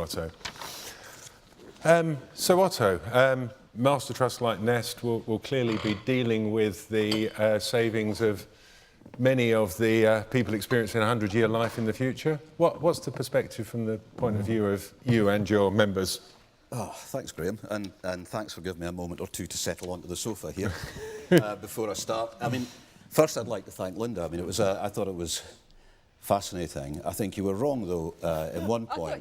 Otto. So Otto, Master Trust like Nest will clearly be dealing with the savings of many of the people experiencing a 100-year life in the future. What's the perspective from the point of view of you and your members? Oh, thanks, Graham, and thanks for giving me a moment or two to settle onto the sofa here before I start. I mean, first I'd like to thank Lynda. I mean, I thought it was fascinating. I think you were wrong, though, in one point. I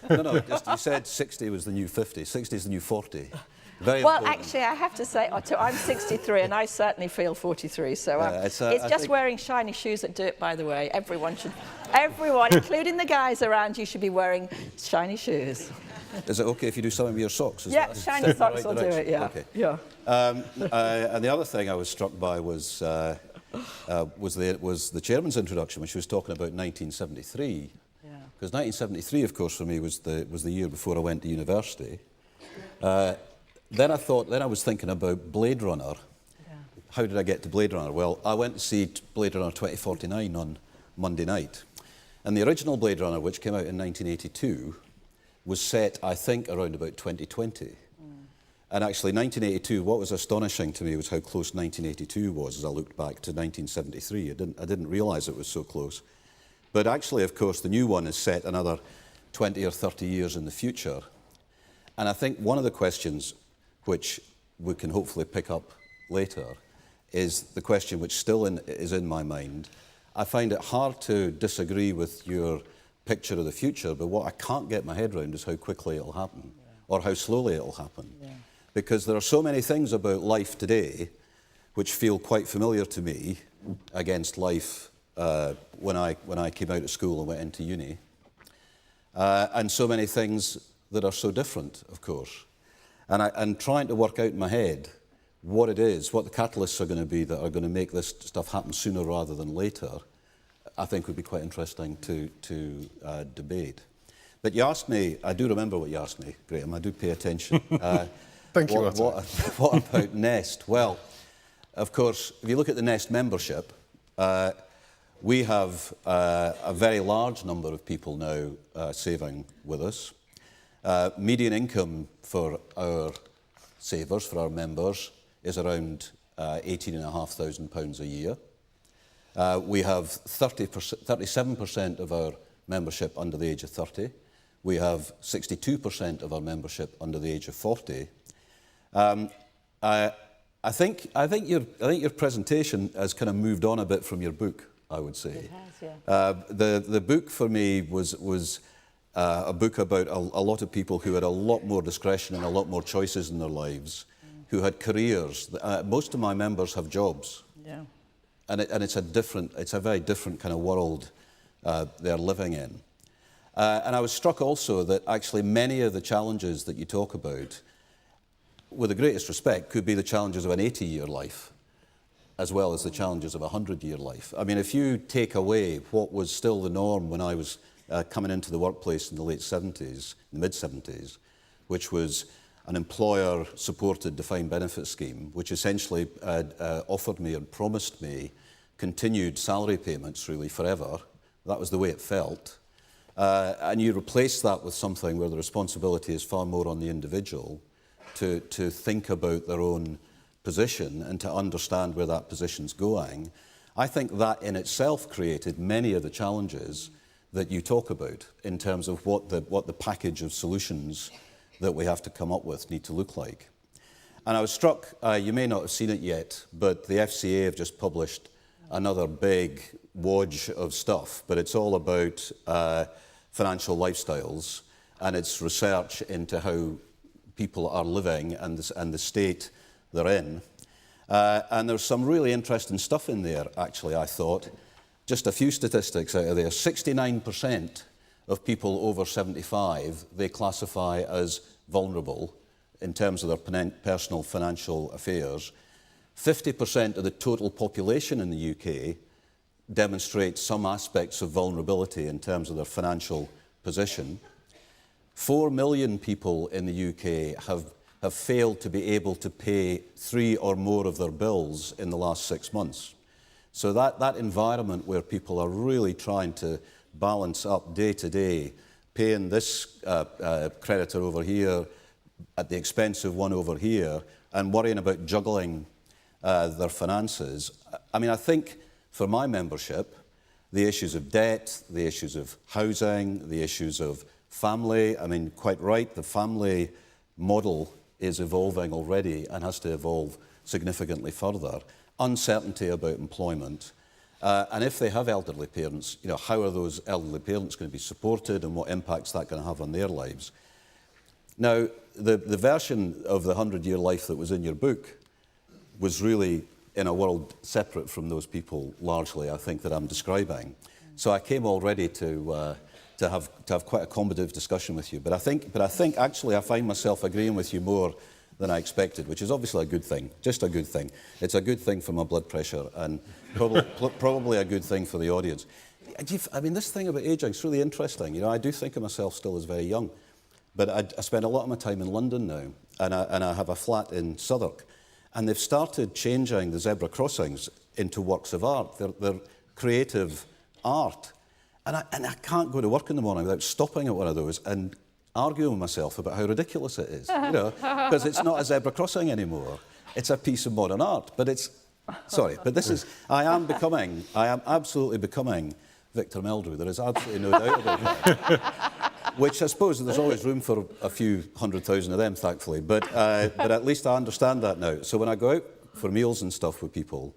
thought you No, you said 60 was the new 50. 60 is the new 40. Very well, important. Actually, I have to say, Otto, I'm 63 and I certainly feel 43. So it's just wearing shiny shoes that do it, by the way. Everyone, including the guys around you, should be wearing shiny shoes. Is it okay if you do something with your socks? Yeah, shiny socks will do it, yeah. Okay. Yeah. And the other thing I was struck by was the chairman's introduction when she was talking about 1973. Because 1973, of course, for me was the year before I went to university. Then I was thinking about Blade Runner. Yeah. How did I get to Blade Runner? Well, I went to see Blade Runner 2049 on Monday night. And the original Blade Runner, which came out in 1982, was set, I think, around about 2020. And actually, 1982, what was astonishing to me was how close 1982 was as I looked back to 1973. I didn't realise it was so close. But actually, of course, the new one is set another 20 or 30 years in the future. And I think one of the questions which we can hopefully pick up later is the question which still is in my mind. I find it hard to disagree with your picture of the future, but what I can't get my head around is how quickly it'll happen, or how slowly it'll happen. Yeah. Because there are so many things about life today which feel quite familiar to me against life when I came out of school and went into uni. And so many things that are so different, of course. And trying to work out in my head what it is, what the catalysts are going to be that are going to make this stuff happen sooner rather than later, I think would be quite interesting to debate. But you asked me, I do remember what you asked me, Graham, I do pay attention. Thank you, what about Nest? Well, of course, if you look at the Nest membership, we have a very large number of people now saving with us. Median income for our savers, for our members, is around £18,500 a year. We have 37% of our membership under the age of 30. We have 62% of our membership under the age of 40. I think your presentation has kind of moved on a bit from your book, I would say. It has, yeah. The book for me was a book about a lot of people who had a lot more discretion and a lot more choices in their lives, who had careers. Most of my members have jobs. Yeah. And it's a very different kind of world they're living in. And I was struck also that actually many of the challenges that you talk about, with the greatest respect, could be the challenges of an 80-year life, as well as the challenges of a 100-year life. I mean, if you take away what was still the norm when I was coming into the workplace in the late 70s, the mid-70s, which was an employer-supported defined benefit scheme, which essentially offered me and promised me continued salary payments really forever. That was the way it felt. And you replace that with something where the responsibility is far more on the individual to think about their own position and to understand where that position's going. I think that in itself created many of the challenges that you talk about in terms of what the package of solutions that we have to come up with need to look like. And I was struck, you may not have seen it yet, but the FCA have just published another big wodge of stuff, but it's all about financial lifestyles, and it's research into how people are living and the state they're in. And there's some really interesting stuff in there, actually, I thought. Just a few statistics out of there. 69% of people over 75, they classify as vulnerable in terms of their personal financial affairs. 50% of the total population in the UK demonstrate some aspects of vulnerability in terms of their financial position. 4 million people in the UK have failed to be able to pay 3 or more of their bills in the last 6 months. So that environment where people are really trying to balance up day to day paying this creditor over here at the expense of one over here and worrying about juggling their finances. I mean, I think for my membership, the issues of debt, the issues of housing, the issues of family, I mean, quite right, the family model is evolving already and has to evolve significantly further. Uncertainty about employment. And if they have elderly parents, you know, how are those elderly parents going to be supported and what impact's that going to have on their lives? Now, the version of the 100-year life that was in your book was really in a world separate from those people, largely, I think, that I'm describing. So I came already to have quite a combative discussion with you. But I think actually I find myself agreeing with you more than I expected, which is obviously a good thing, just a good thing. It's a good thing for my blood pressure and probably a good thing for the audience. I mean, this thing about ageing is really interesting. You know, I do think of myself still as very young, but I spend a lot of my time in London now, and I have a flat in Southwark, and they've started changing the zebra crossings into works of art. They're creative art. And I can't go to work in the morning without stopping at one of those and arguing with myself about how ridiculous it is, you know, because it's not a zebra crossing anymore. It's a piece of modern art. But it's, sorry, but this is, I am absolutely becoming Victor Meldrew. There is absolutely no doubt about that. Which I suppose there's always room for a few 100,000 of them, thankfully. But at least I understand that now. So when I go out for meals and stuff with people,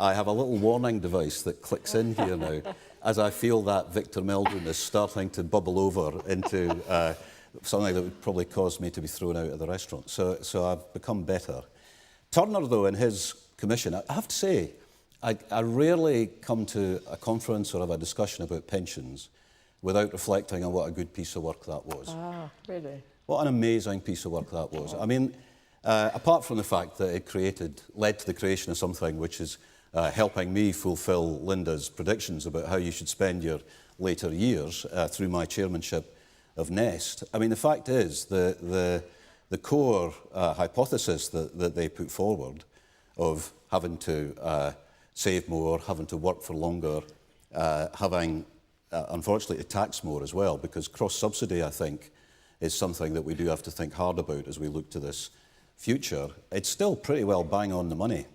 I have a little warning device that clicks in here now as I feel that Victor Meldrew is starting to bubble over into something that would probably cause me to be thrown out of the restaurant. So I've become better. Turner, though, in his commission, I have to say, I rarely come to a conference or have a discussion about pensions without reflecting on what a good piece of work that was. Ah, really? What an amazing piece of work that was. I mean, apart from the fact that it led to the creation of something which is helping me fulfill Lynda's predictions about how you should spend your later years through my chairmanship of Nest. I mean, the fact is, the core hypothesis that they put forward of having to save more, having to work for longer, having, unfortunately, to tax more as well, because cross-subsidy, I think, is something that we do have to think hard about as we look to this future. It's still pretty well bang on the money.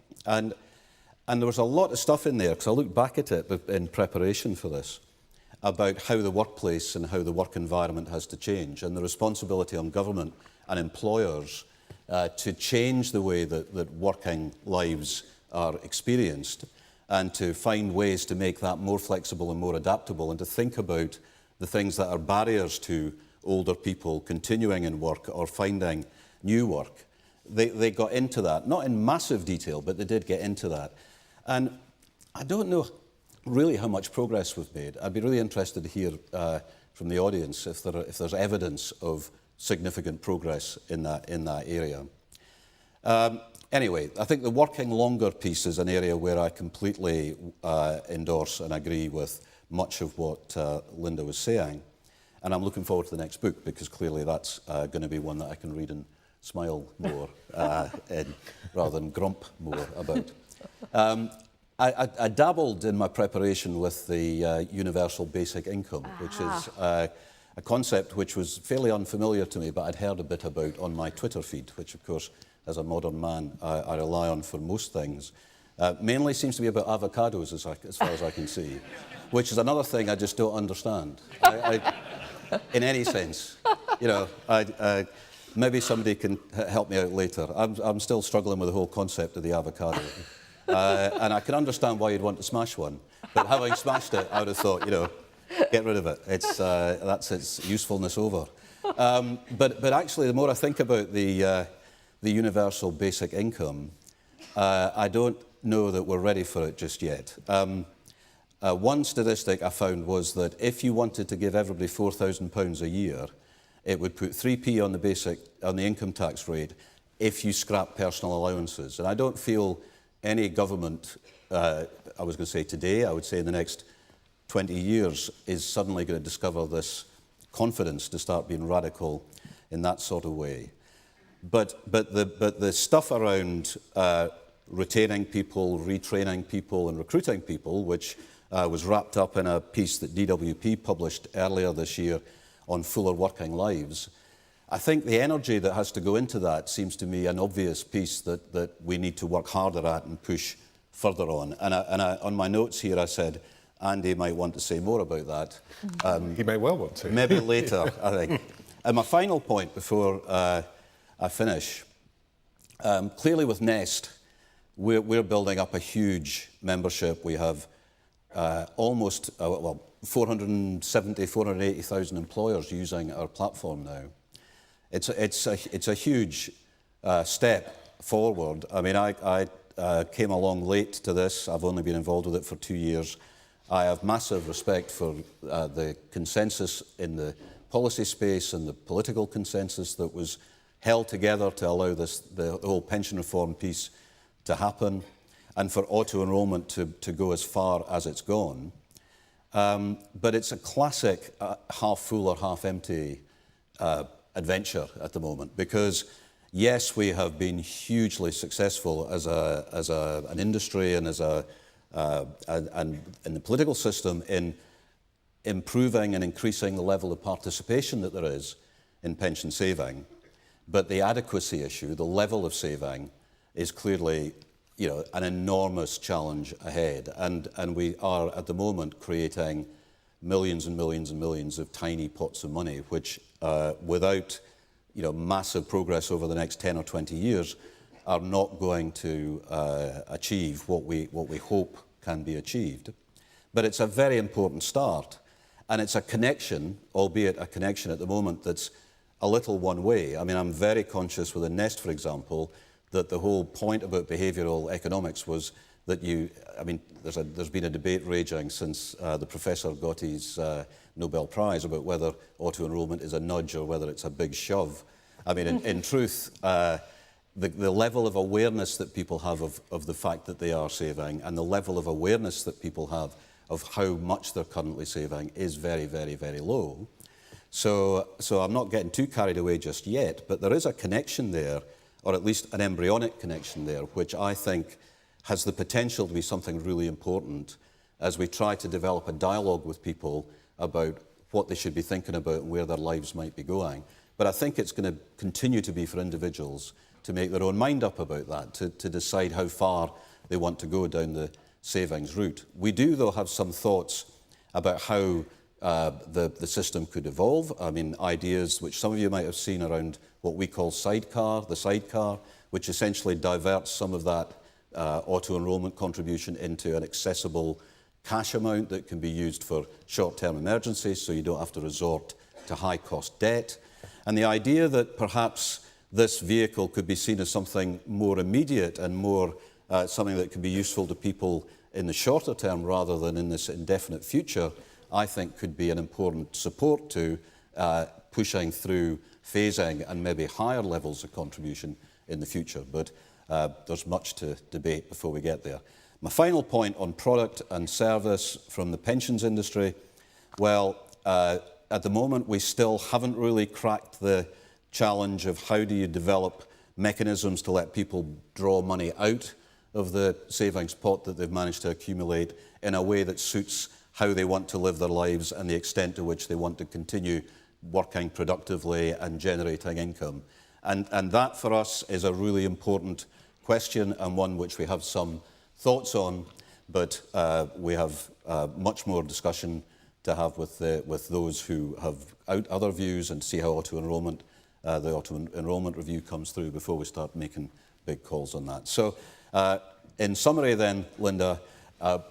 And there was a lot of stuff in there, because I looked back at it in preparation for this, about how the workplace and how the work environment has to change, and the responsibility on government and employers to change the way that working lives are experienced, and to find ways to make that more flexible and more adaptable, and to think about the things that are barriers to older people continuing in work or finding new work. They got into that, not in massive detail, but they did get into that. And I don't know really how much progress we've made. I'd be really interested to hear from the audience if there's evidence of significant progress in that area. Anyway, I think the working longer piece is an area where I completely endorse and agree with much of what Lynda was saying. And I'm looking forward to the next book, because clearly that's going to be one that I can read and smile more rather than grump more about. I dabbled in my preparation with the universal basic income, which is a concept which was fairly unfamiliar to me, but I'd heard a bit about on my Twitter feed, which, of course, as a modern man, I rely on for most things. Mainly seems to be about avocados, as far as I can see, which is another thing I just don't understand, in any sense. You know, maybe somebody can help me out later. I'm still struggling with the whole concept of the avocado. And I can understand why you'd want to smash one, but having smashed it, I would have thought, you know, get rid of it. That's its usefulness over. But actually, the more I think about the universal basic income, I don't know that we're ready for it just yet. One statistic I found was that if you wanted to give everybody £4,000 a year, it would put 3p on the income tax rate if you scrap personal allowances. And I don't feel any government, I was going to say today, I would say in the next 20 years, is suddenly going to discover this confidence to start being radical in that sort of way. But the stuff around retaining people, retraining people and recruiting people, which was wrapped up in a piece that DWP published earlier this year on fuller working lives. I think the energy that has to go into that seems to me an obvious piece that we need to work harder at and push further on. And on my notes here, I said, Andy might want to say more about that. He may well want to. Maybe later, I think. And my final point before I finish, clearly with Nest, we're building up a huge membership. We have almost 470, 480,000 employers using our platform now. It's a huge step forward. I mean, I came along late to this. I've only been involved with it for 2 years. I have massive respect for the consensus in the policy space and the political consensus that was held together to allow the whole pension reform piece to happen, and for auto-enrolment to go as far as it's gone. But it's a classic half full or half empty adventure at the moment, because yes, we have been hugely successful as an industry and and in the political system in improving and increasing the level of participation that there is in pension saving. But the adequacy issue, the level of saving, is clearly, an enormous challenge ahead. And we are at the moment creating millions and millions and millions of tiny pots of money, which without massive progress over the next 10 or 20 years are not going to achieve what we hope can be achieved. But it's a very important start, and it's a connection, albeit a connection at the moment that's a little one way. I mean, I'm very conscious with the Nest, for example, that the whole point about behavioural economics was that there's been a debate raging since the professor got his Nobel Prize about whether auto-enrolment is a nudge or whether it's a big shove. I mean, in truth, the level of awareness that people have of the fact that they are saving, and the level of awareness that people have of how much they're currently saving is very, very, very low. So I'm not getting too carried away just yet, but there is a connection there, or at least an embryonic connection there, which I think has the potential to be something really important as we try to develop a dialogue with people about what they should be thinking about and where their lives might be going. But I think it's going to continue to be for individuals to make their own mind up about that, to decide how far they want to go down the savings route. We do, though, have some thoughts about how the system could evolve. I mean, ideas which some of you might have seen around what we call the sidecar, which essentially diverts some of that auto-enrolment contribution into an accessible cash amount that can be used for short-term emergencies, so you don't have to resort to high-cost debt. And the idea that perhaps this vehicle could be seen as something more immediate and more something that could be useful to people in the shorter term rather than in this indefinite future, I think could be an important support to pushing through phasing and maybe higher levels of contribution in the future. But there's much to debate before we get there. My final point on product and service from the pensions industry, well, at the moment we still haven't really cracked the challenge of how do you develop mechanisms to let people draw money out of the savings pot that they've managed to accumulate in a way that suits how they want to live their lives and the extent to which they want to continue working productively and generating income. And that for us is a really important question, and one which we have some thoughts on, but we have much more discussion to have with those who have other views, and see how auto-enrolment, the auto-enrolment review comes through before we start making big calls on that. So in summary then, Lynda,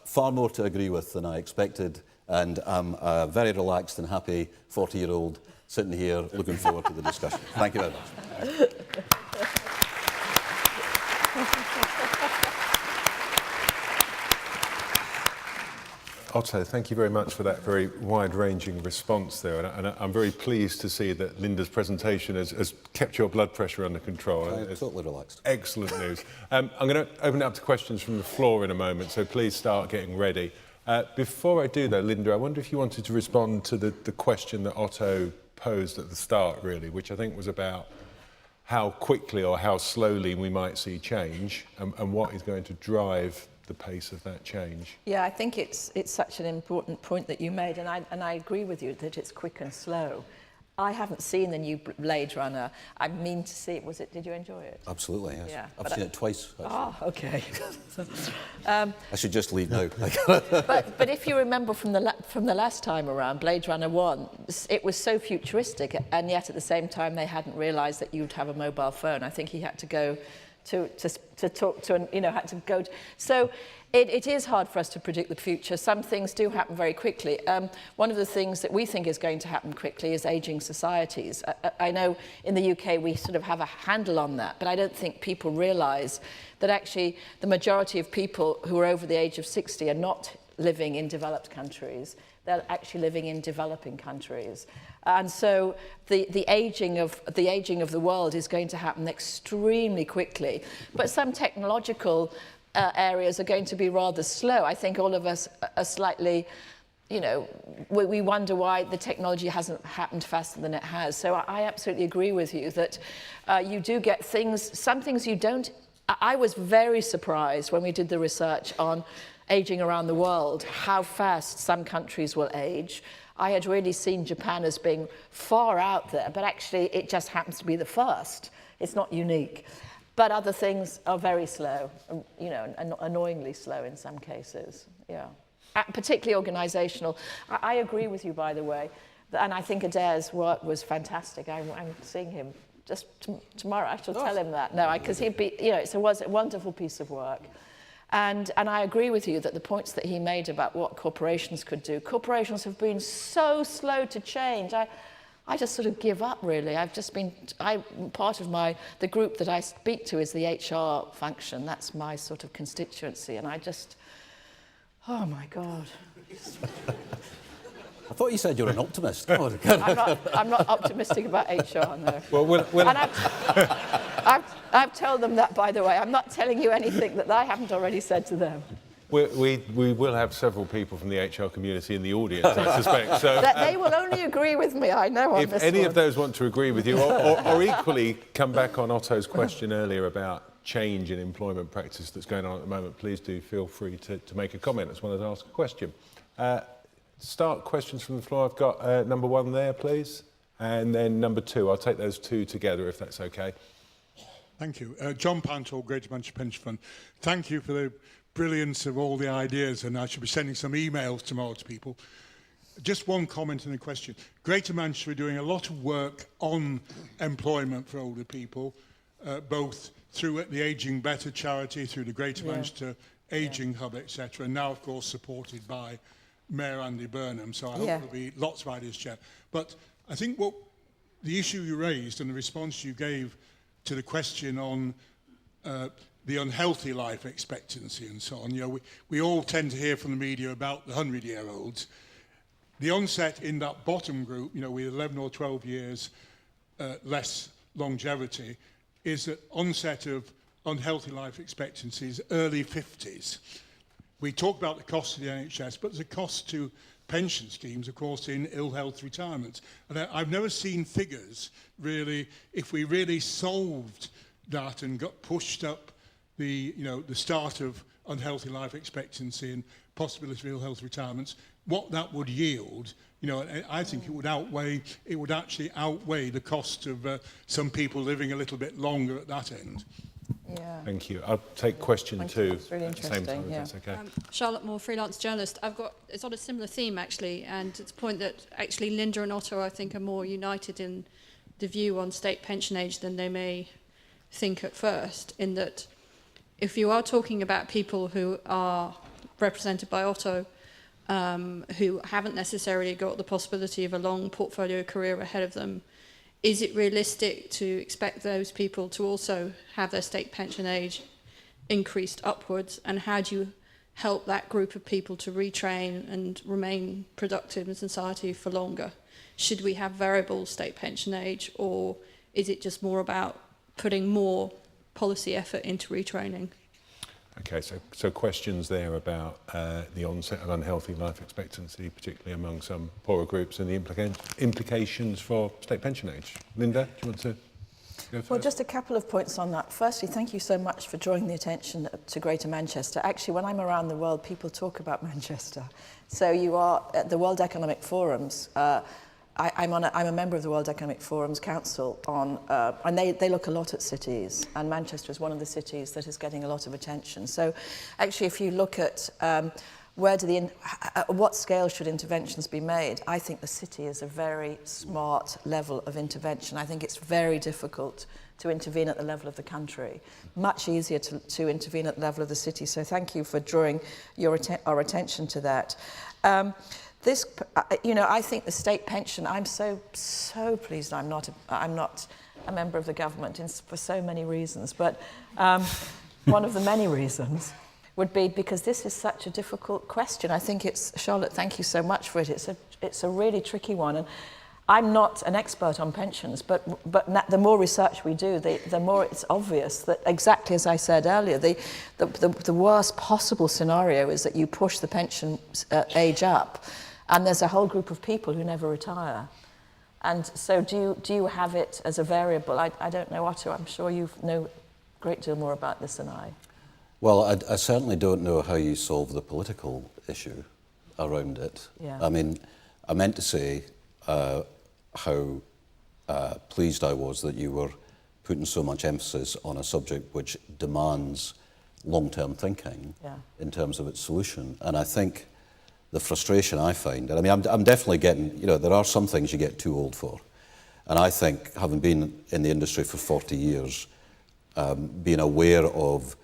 far more to agree with than I expected, and I'm a very relaxed and happy 40-year-old sitting here looking forward to the discussion. Thank you very much. Otto, thank you very much for that very wide-ranging response there, and I'm very pleased to see that Lynda's presentation has kept your blood pressure under control. I'm totally relaxed. Excellent news. I'm going to open it up to questions from the floor in a moment, so please start getting ready. Before I do, though, Lynda, I wonder if you wanted to respond to the question that Otto posed at the start, really, which I think was about how quickly or how slowly we might see change, and what is going to drive the pace of that change. Yeah, I think it's such an important point that you made, and I agree with you that it's quick and slow. I haven't seen the new Blade Runner. I mean to see it. Did you enjoy it? Absolutely, yes. Yeah, I've seen it twice. Oh, okay. I should just leave now. but if you remember from the last time around, Blade Runner 1, it was so futuristic, and yet at the same time they hadn't realised that you'd have a mobile phone. I think he had to go to talk to, and had to go. So it is hard for us to predict the future. Some things do happen very quickly. One of the things that we think is going to happen quickly is ageing societies. I know in the UK we sort of have a handle on that, but I don't think people realise that actually the majority of people who are over the age of 60 are not living in developed countries. They're actually living in developing countries. And so the aging of the world is going to happen extremely quickly. But some technological areas are going to be rather slow. I think all of us are slightly, we wonder why the technology hasn't happened faster than it has. So I absolutely agree with you that you do get some things you don't. I was very surprised when we did the research on aging around the world, how fast some countries will age. I had really seen Japan as being far out there, but actually it just happens to be the first. It's not unique. But other things are very slow, and annoyingly slow in some cases, yeah. Particularly organisational. I agree with you, by the way, and I think Adair's work was fantastic. I'm seeing him just tomorrow. I shall tell him that. No, because he'd be, it was a wonderful piece of work. And I agree with you that the points that he made about what corporations could do, corporations have been so slow to change. I just sort of give up, really. Part of the group that I speak to is the HR function. That's my sort of constituency. And oh my God. I thought you said you're an optimist. I'm not optimistic about HR, no. Well, and I've told them that, by the way. I'm not telling you anything that I haven't already said to them. We will have several people from the HR community in the audience, I suspect. So that they will only agree with me, I know. If any of those want to agree with you, or equally come back on Otto's question earlier about change in employment practice that's going on at the moment, please do feel free to make a comment as well as ask a question. Start questions from the floor. I've got number 1 there, please, and then number 2. I'll take those 2 together if that's okay. Thank you. John Pantor, Greater Manchester Pension Fund. Thank you for the brilliance of all the ideas, and I should be sending some emails tomorrow to people. Just one comment and a question. Greater Manchester are doing a lot of work on employment for older people, both through the Ageing Better charity, through the Greater Manchester Ageing Hub, etc., and now, of course, supported by Mayor Andy Burnham, so I hope there'll be lots of ideas, Chair. But I think the issue you raised and the response you gave to the question on the unhealthy life expectancy and so on, we all tend to hear from the media about the 100-year-olds. The onset in that bottom group, with 11 or 12 years less longevity, is that onset of unhealthy life expectancy is early 50s. We talk about the cost of the NHS, but there's a cost to pension schemes, of course, in ill health retirement. And I've never seen figures, really, if we really solved that and got pushed up the start of unhealthy life expectancy and possibility of ill health retirements, what that would yield. I think it would actually outweigh the cost of some people living a little bit longer at that end. Yeah. Thank you. I'll take question 2 It's really at the same time, if that's okay. Charlotte Moore, freelance journalist. It's on a similar theme, actually, and it's a point that actually Lynda and Otto, I think, are more united in the view on state pension age than they may think at first, in that if you are talking about people who are represented by Otto, who haven't necessarily got the possibility of a long portfolio career ahead of them, is it realistic to expect those people to also have their state pension age increased upwards? And how do you help that group of people to retrain and remain productive in society for longer? Should we have variable state pension age, or is it just more about putting more policy effort into retraining? Okay, so questions there about the onset of unhealthy life expectancy, particularly among some poorer groups, and the implications for state pension age. Lynda, do you want to go first? Well, just a couple of points on that. Firstly, thank you so much for drawing the attention to Greater Manchester. Actually, when I'm around the world, people talk about Manchester. So you are at the World Economic Forums. I'm a member of the World Economic Forum's Council on, and they look a lot at cities, and Manchester is one of the cities that is getting a lot of attention. So actually, if you look at at what scale should interventions be made, I think the city is a very smart level of intervention. I think it's very difficult to intervene at the level of the country, much easier to intervene at the level of the city. So thank you for drawing our attention to that. I think the state pension, I'm so pleased I'm not a member of the government for so many reasons, but one of the many reasons would be because this is such a difficult question. I think Charlotte, thank you so much for it. It's a really tricky one, and I'm not an expert on pensions, but the more research we do, the more it's obvious that, exactly as I said earlier, the worst possible scenario is that you push the pension age up, and there's a whole group of people who never retire. And so do you have it as a variable? I don't know, Otto, I'm sure you know a great deal more about this than I. Well, I certainly don't know how you solve the political issue around it. Yeah. I mean, I meant to say how pleased I was that you were putting so much emphasis on a subject which demands long-term thinking in terms of its solution. And I think the frustration I find, and I mean, I'm definitely getting, there are some things you get too old for. And I think, having been in the industry for 40 years, being aware of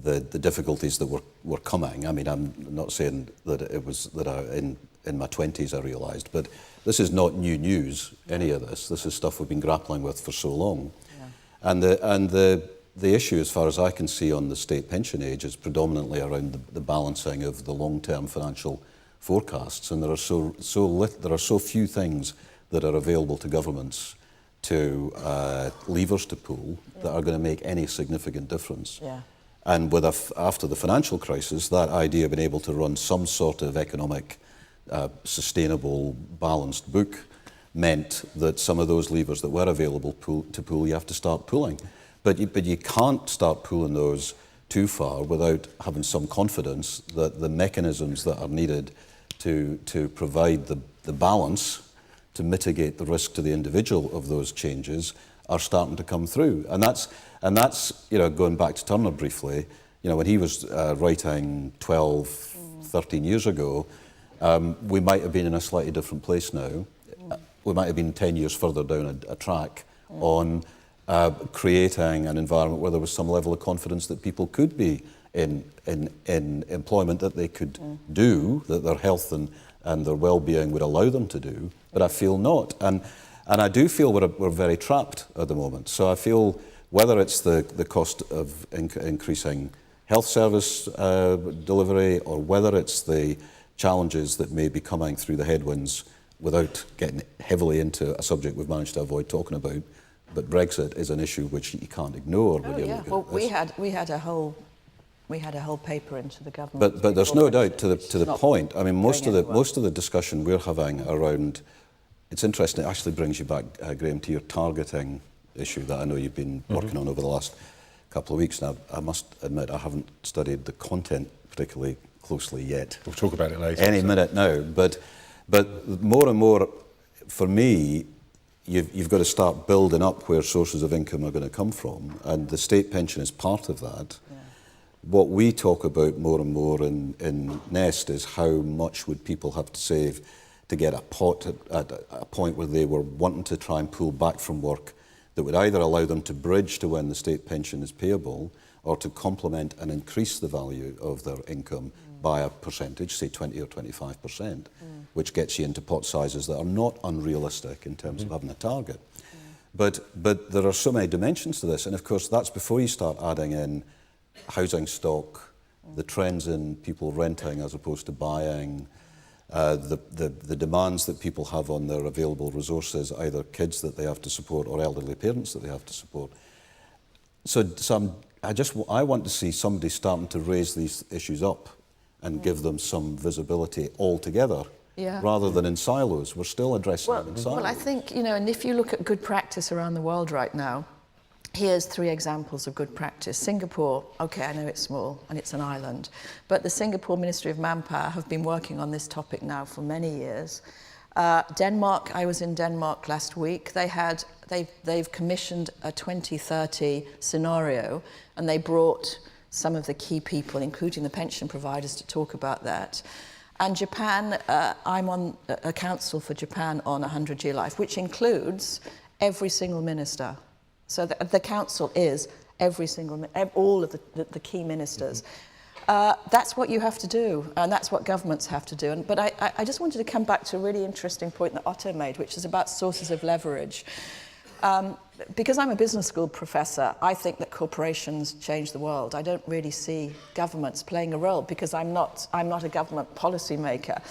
the difficulties that were coming. I mean, I'm not saying that it was that in my 20s I realised, but this is not new news, any of this. This is stuff we've been grappling with for so long. Yeah. And the issue, as far as I can see, on the state pension age is predominantly around the balancing of the long-term financial forecasts, and there are so few things that are available to governments to levers to pull that are going to make any significant difference. Yeah. And after the financial crisis, that idea of being able to run some sort of economic, sustainable, balanced book meant that some of those levers that were available to pull, you have to start pulling. But you can't start pulling those too far without having some confidence that the mechanisms that are needed to provide the balance to mitigate the risk to the individual of those changes are starting to come through. And that's going back to Turner briefly, when he was writing 12, 13 years ago, we might have been in a slightly different place now. We might have been 10 years further down a track on creating an environment where there was some level of confidence that people could be in employment that they could do, that their health and their well-being would allow them to do, but I feel not. And I do feel we're very trapped at the moment. So I feel whether it's the cost of increasing health service delivery, or whether it's the challenges that may be coming through the headwinds, without getting heavily into a subject we've managed to avoid talking about, but Brexit is an issue which you can't ignore when you look at this. we had a whole paper into the government. But there's no doubt to the point. I mean, most of the discussion we're having around, it's interesting. It actually brings you back, Graham, to your targeting issue that I know you've been working on over the last couple of weeks. Now, I must admit, I haven't studied the content particularly closely yet. We'll talk about it later. Any minute now, but more and more, for me, you've got to start building up where sources of income are going to come from, and the state pension is part of that. Yeah. What we talk about more and more in Nest is how much would people have to save to get at a point where they were wanting to try and pull back from work that would either allow them to bridge to when the state pension is payable, or to complement and increase the value of their income by a percentage, say 20 or 25%, which gets you into pot sizes that are not unrealistic in terms of having a target. But there are so many dimensions to this, and of course that's before you start adding in housing stock, the trends in people renting as opposed to buying, the demands that people have on their available resources, either kids that they have to support or elderly parents that they have to support. So I want to see somebody starting to raise these issues up and give them some visibility altogether, rather than in silos. We're still addressing them in silos. Well, I think, and if you look at good practice around the world right now, here's 3 examples of good practice. Singapore, okay, I know it's small and it's an island, but the Singapore Ministry of Manpower have been working on this topic now for many years. Denmark, I was in Denmark last week. They've commissioned a 2030 scenario, and they brought some of the key people, including the pension providers, to talk about that. And Japan, I'm on a council for Japan on 100-year life, which includes every single minister. So the council is all of the key ministers. That's what you have to do, and that's what governments have to do. But I just wanted to come back to a really interesting point that Otto made, which is about sources of leverage. Because I'm a business school professor, I think that corporations change the world. I don't really see governments playing a role because I'm not a government policy maker.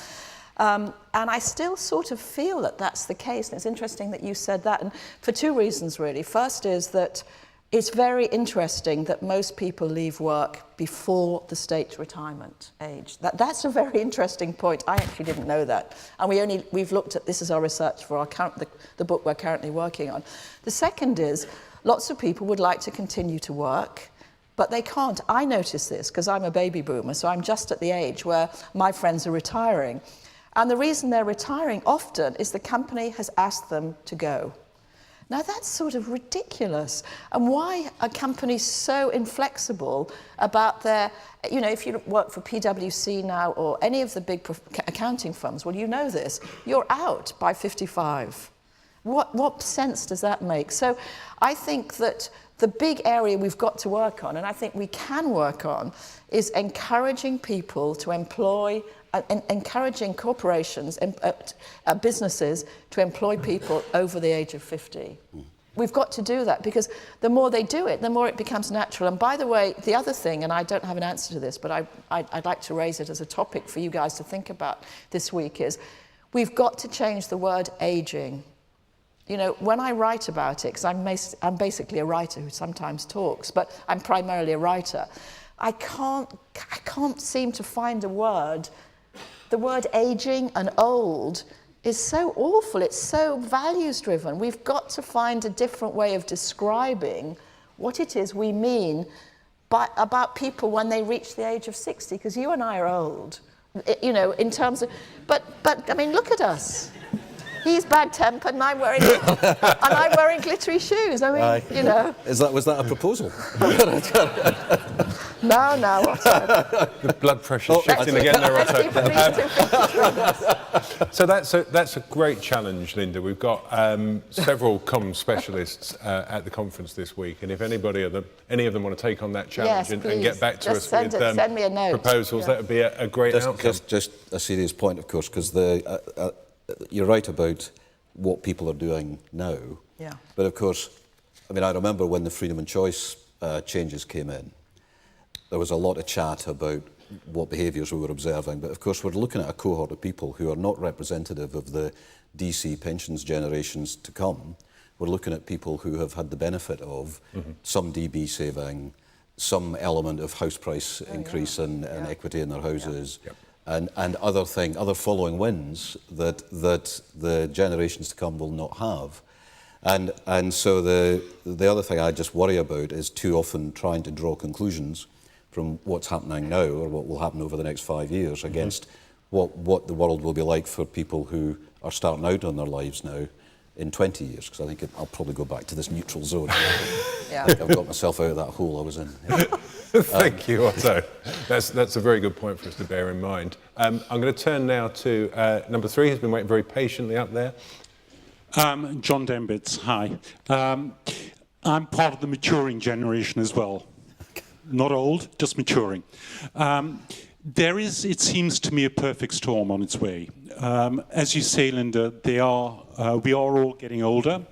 And I still sort of feel that that's the case. And it's interesting that you said that, and for two reasons, really. First is that it's very interesting that most people leave work before the state retirement age. That's a very interesting point. I actually didn't know that. And we've looked at this as our research for the book we're currently working on. The second is lots of people would like to continue to work, but they can't. I notice this because I'm a baby boomer, so I'm just at the age where my friends are retiring. And the reason they're retiring often is the company has asked them to go. Now that's sort of ridiculous. And why are companies so inflexible about their, if you work for PwC now or any of the big accounting firms, well, you know this, you're out by 55. What sense does that make? So I think that the big area we've got to work on, and I think we can work on, is encouraging people to employ encouraging corporations and businesses to employ people over the age of 50. We've got to do that because the more they do it, the more it becomes natural. And by the way, the other thing, and I don't have an answer to this, but I'd like to raise it as a topic for you guys to think about this week, is we've got to change the word aging. When I write about it, because I'm basically a writer who sometimes talks, but I'm primarily a writer, I can't seem to find a word. The word aging and old is so awful. It's so values-driven. We've got to find a different way of describing what it is we mean about people when they reach the age of 60, because you and I are old, in terms of... But I mean, look at us. He's bad-tempered and I'm wearing glittery shoes. I mean, Was that a proposal? No, Otto. The blood pressure's shifting again there, Otto. So that's a great challenge, Lynda. We've got several comms specialists at the conference this week, and if any of them want to take on that challenge and get back to us with send me a note. Proposals, that would be a great outcome. Just a serious point, of course, because you're right about what people are doing now. Yeah. But of course, I remember when the freedom and choice changes came in, there was a lot of chat about what behaviours we were observing. But of course, we're looking at a cohort of people who are not representative of the DC pensions generations to come. We're looking at people who have had the benefit of some DB saving, some element of house price increase and equity in their houses. Yep. And other following wins that the generations to come will not have. And so the other thing I just worry about is too often trying to draw conclusions from what's happening now or what will happen over the next 5 years against what the world will be like for people who are starting out on their lives now in 20 years, because I think I'll probably go back to this neutral zone. Yeah. I think I've got myself out of that hole I was in. Yeah. Thank you, Otto. That's a very good point for us to bear in mind. I'm going to turn now to number 3, who's been waiting very patiently up there. John Dembitz, hi. I'm part of the maturing generation as well. Not old, just maturing. There is, it seems to me, a perfect storm on its way. As you say, Lynda, we are all getting older.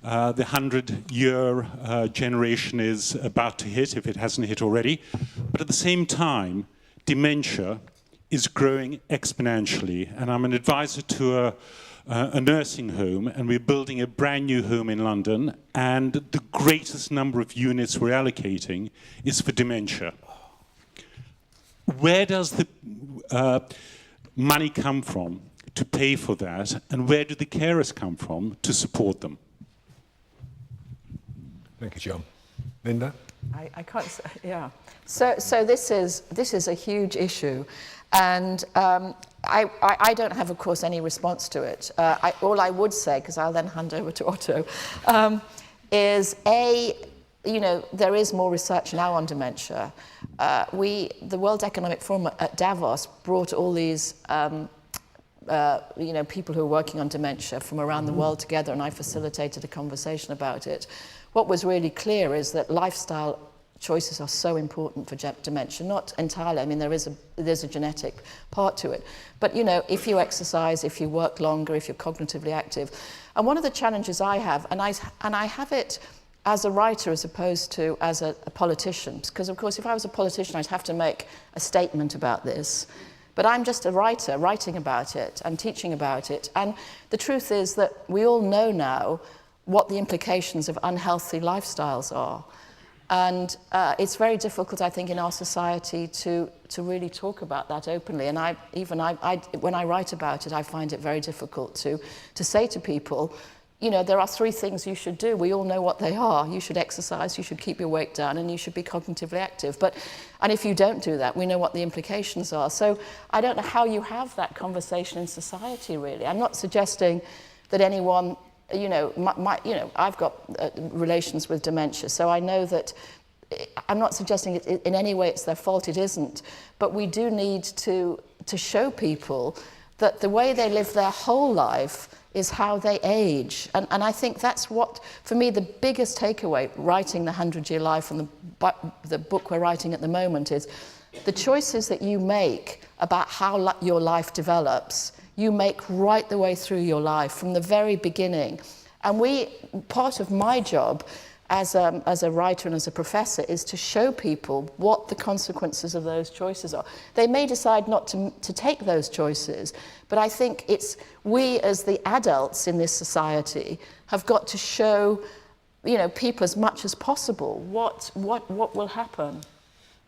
The 100-year generation is about to hit, if it hasn't hit already. But at the same time, dementia is growing exponentially. And I'm an advisor to a nursing home, and we're building a brand new home in London. And the greatest number of units we're allocating is for dementia. Where does the money come from to pay for that, and where do the carers come from to support them? Thank you, John. Lynda? I can't say, yeah. So this is a huge issue, and I don't have, of course, any response to it. All I would say, because I'll then hand over to Otto, is there is more research now on dementia. The World Economic Forum at Davos brought all these people who are working on dementia from around the world together, and I facilitated a conversation about it. What was really clear is that lifestyle choices are so important for dementia. Not entirely. I mean, there's a genetic part to it. But, if you exercise, if you work longer, if you're cognitively active. And one of the challenges I have, and I have it as a writer as opposed to as a politician, because, of course, if I was a politician, I'd have to make a statement about this. But I'm just a writer, writing about it and teaching about it. And the truth is that we all know now what the implications of unhealthy lifestyles are. And it's very difficult, I think, in our society to really talk about that openly. And when I write about it, I find it very difficult to say to people, there are 3 things you should do. We all know what they are. You should exercise, you should keep your weight down, and you should be cognitively active. And if you don't do that, we know what the implications are. So I don't know how you have that conversation in society, really. I'm not suggesting that anyone, I've got relations with dementia, so I know that I'm not suggesting it in any way it's their fault. It isn't. But we do need to show people that the way they live their whole life is how they age. And I think that's what, for me, the biggest takeaway writing The 100-Year Life and the book we're writing at the moment is the choices that you make about how your life develops, you make right the way through your life from the very beginning. And part of my job as a writer and as a professor is to show people what the consequences of those choices are. They may decide not to take those choices, but I think it's we as the adults in this society have got to show, people as much as possible what will happen.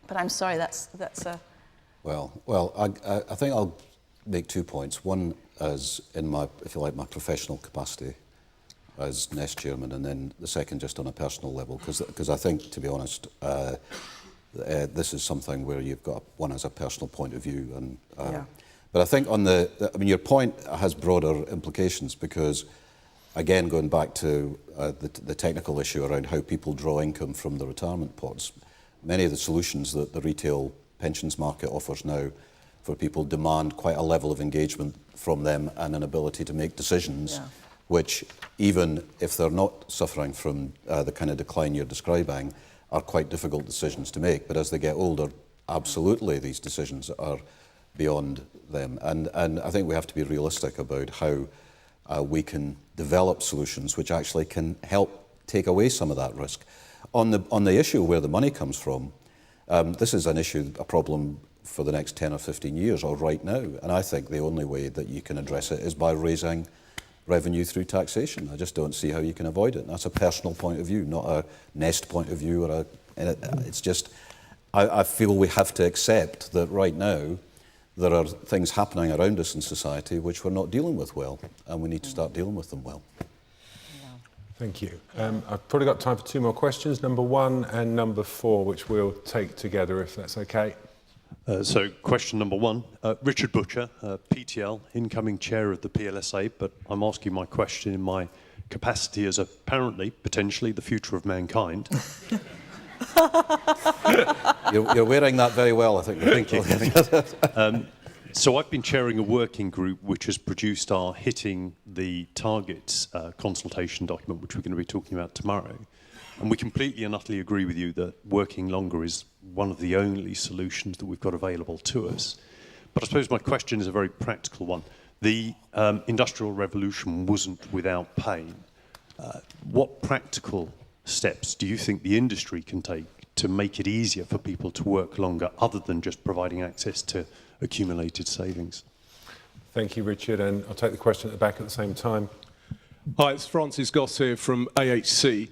But I'm sorry, that's a... Well, I think I'll make 2 points. One as in my, if you like, my professional capacity as Nest chairman, and then the second just on a personal level, because I think, to be honest, this is something where you've got one as a personal point of view, and but I think on your point has broader implications, because again, going back to the technical issue around how people draw income from the retirement pots, many of the solutions that the retail pensions market offers now for people demand quite a level of engagement from them and an ability to make decisions, which, even if they're not suffering from the kind of decline you're describing, are quite difficult decisions to make. But as they get older, absolutely these decisions are beyond them. And I think we have to be realistic about how we can develop solutions which actually can help take away some of that risk. On the issue where the money comes from, this is an issue, a problem for the next 10 or 15 years, or right now. And I think the only way that you can address it is by raising revenue through taxation. I just don't see how you can avoid it. And that's a personal point of view, not a Nest point of view. It's just, I feel we have to accept that right now there are things happening around us in society which we're not dealing with well, and we need to start dealing with them well. Thank you. I've probably got time for 2 more questions, number 1 and number 4, which we'll take together, if that's okay. So question number 1, Richard Butcher, PTL, incoming chair of the PLSA, but I'm asking my question in my capacity as apparently, potentially, the future of mankind. You're wearing that very well, I think. Thank you. So I've been chairing a working group which has produced our Hitting the Targets consultation document, which we're going to be talking about tomorrow. And we completely and utterly agree with you that working longer is one of the only solutions that we've got available to us. But I suppose my question is a very practical one. The Industrial Revolution wasn't without pain. What practical steps do you think the industry can take to make it easier for people to work longer, other than just providing access to accumulated savings? Thank you, Richard, and I'll take the question at the back at the same time. Hi, it's Francis Goss here from AHC.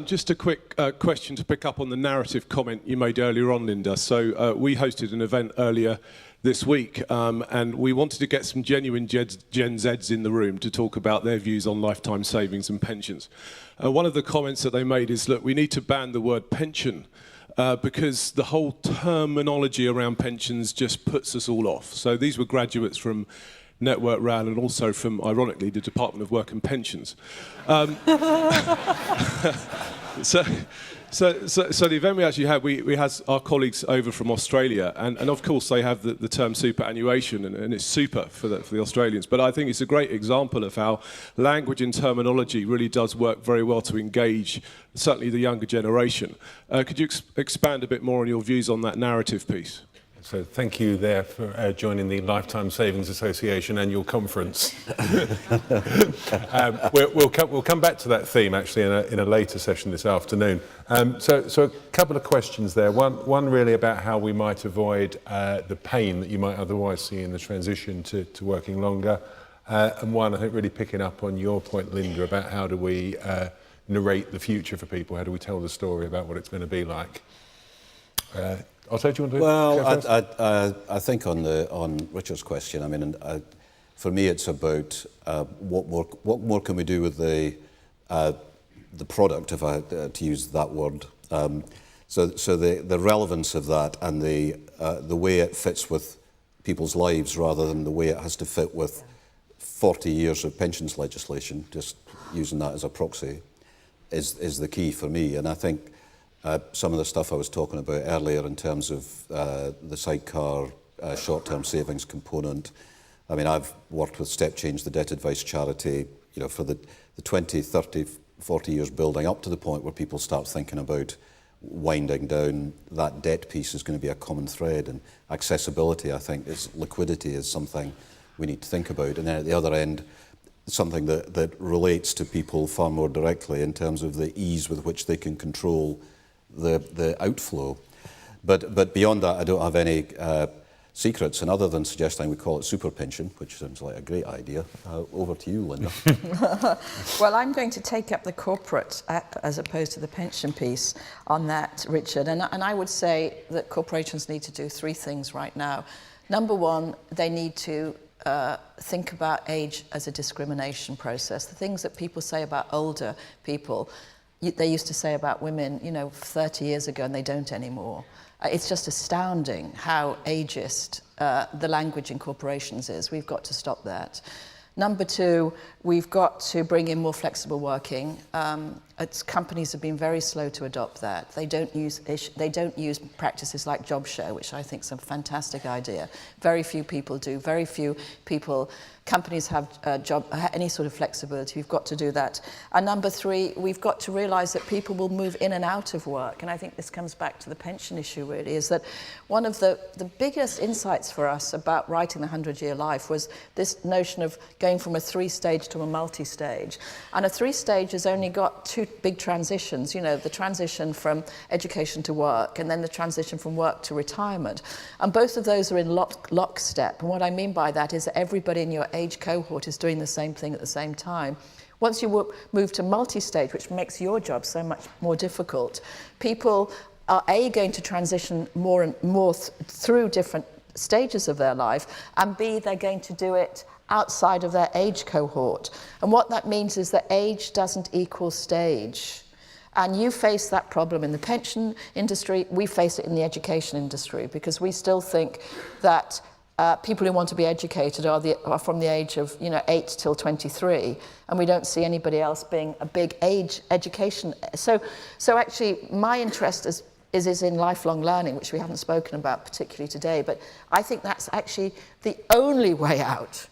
Just a quick question to pick up on the narrative comment you made earlier on, Lynda. So we hosted an event earlier this week, and we wanted to get some genuine Gen Zs in the room to talk about their views on lifetime savings and pensions. One of the comments that they made is, look, we need to ban the word pension because the whole terminology around pensions just puts us all off. So these were graduates from Network Rail and also from, ironically, the Department of Work and Pensions. So the event we actually had, we had our colleagues over from Australia, and of course they have the term superannuation, and it's super for the Australians. But I think it's a great example of how language and terminology really does work very well to engage certainly the younger generation. Could you expand a bit more on your views on that narrative piece? So thank you there for joining the Lifetime Savings Association annual conference. We'll come back to that theme actually in a later session this afternoon. So a couple of questions there. One really about how we might avoid the pain that you might otherwise see in the transition to working longer. And one, I think, really picking up on your point, Lynda, about how do we narrate the future for people? How do we tell the story about what it's going to be like? Otto, do you want to? Well, I think on Richard's question, I mean, for me, it's about what more can we do with the product, if I to use that word. So the relevance of that and the way it fits with people's lives rather than the way it has to fit with 40 years of pensions legislation. Just using that as a proxy is the key for me, and I think. Some of the stuff I was talking about earlier in terms of the sidecar short-term savings component. I mean, I've worked with Step Change, the debt advice charity, for the 20, 30, 40 years building up to the point where people start thinking about winding down. That debt piece is going to be a common thread, and accessibility, I think, liquidity is something we need to think about. And then at the other end, something that relates to people far more directly in terms of the ease with which they can control the outflow. But beyond that, I don't have any secrets, and other than suggesting we call it super pension, which sounds like a great idea. Over to you, Lynda. Well, I'm going to take up the corporate as opposed to the pension piece on that, Richard. And I would say that corporations need to do three things right now. Number one, they need to think about age as a discrimination process. The things that people say about older people, they used to say about women, 30 years ago, and they don't anymore. It's just astounding how ageist the language in corporations is. We've got to stop that. Number two, we've got to bring in more flexible working. Companies have been very slow to adopt that. They don't use practices like job share, which I think is a fantastic idea. Very few people do. Very few companies have any sort of flexibility. We've got to do that. And number three, we've got to realise that people will move in and out of work. And I think this comes back to the pension issue, really, is that one of the biggest insights for us about writing the 100-Year Life was this notion of going from a three-stage to a multi-stage. And a three-stage has only got two big transitions, the transition from education to work and then the transition from work to retirement. And both of those are in lockstep. And what I mean by that is that everybody in your age cohort is doing the same thing at the same time. Once you move to multi-stage, which makes your job so much more difficult, people are going to transition more and more through different stages of their life, and B, they're going to do it outside of their age cohort. And what that means is that age doesn't equal stage. And you face that problem in the pension industry, we face it in the education industry, because we still think that people who want to be educated are from the age of 8 till 23, and we don't see anybody else being a big age education. So actually my interest is in lifelong learning, which we haven't spoken about particularly today, but I think that's actually the only way out,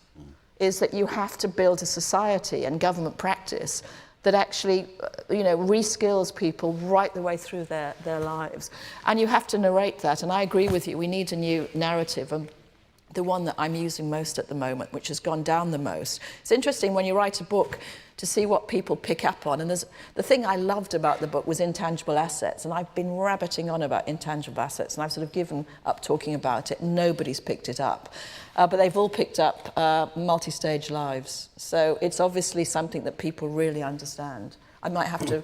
is that you have to build a society and government practice that actually reskills people right the way through their lives. And you have to narrate that, and I agree with you, we need a new narrative. And the one that I'm using most at the moment, which has gone down the most. It's interesting when you write a book to see what people pick up on. And the thing I loved about the book was intangible assets. And I've been rabbiting on about intangible assets, and I've sort of given up talking about it. Nobody's picked it up. But they've all picked up multi-stage lives. So it's obviously something that people really understand. I might have to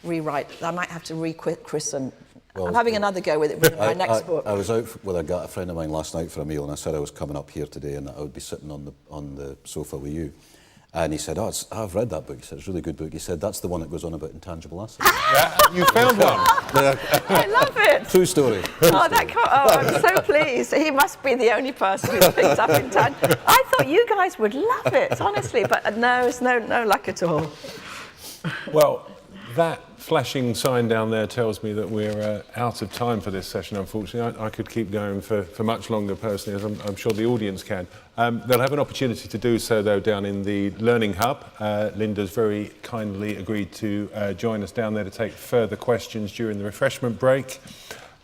rewrite, I might have to rechristen. Well, I'm having another go with it with my next book. I was out with a friend of mine last night for a meal, and I said I was coming up here today and that I would be sitting on the sofa with you. And he said, oh, I've read that book. He said, it's a really good book. He said, that's the one that goes on about intangible assets. You found one. I love it. True story. I'm so pleased. He must be the only person who's picked up intangible. I thought you guys would love it, honestly, but no, it's no luck at all. Well, that flashing sign down there tells me that we're out of time for this session, unfortunately. I could keep going for much longer, personally, as I'm sure the audience can. They'll have an opportunity to do so, though, down in the Learning Hub. Lynda's very kindly agreed to join us down there to take further questions during the refreshment break.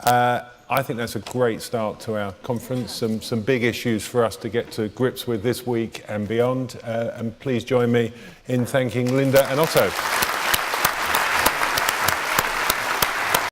I think that's a great start to our conference. Some big issues for us to get to grips with this week and beyond. And please join me in thanking Lynda and Otto.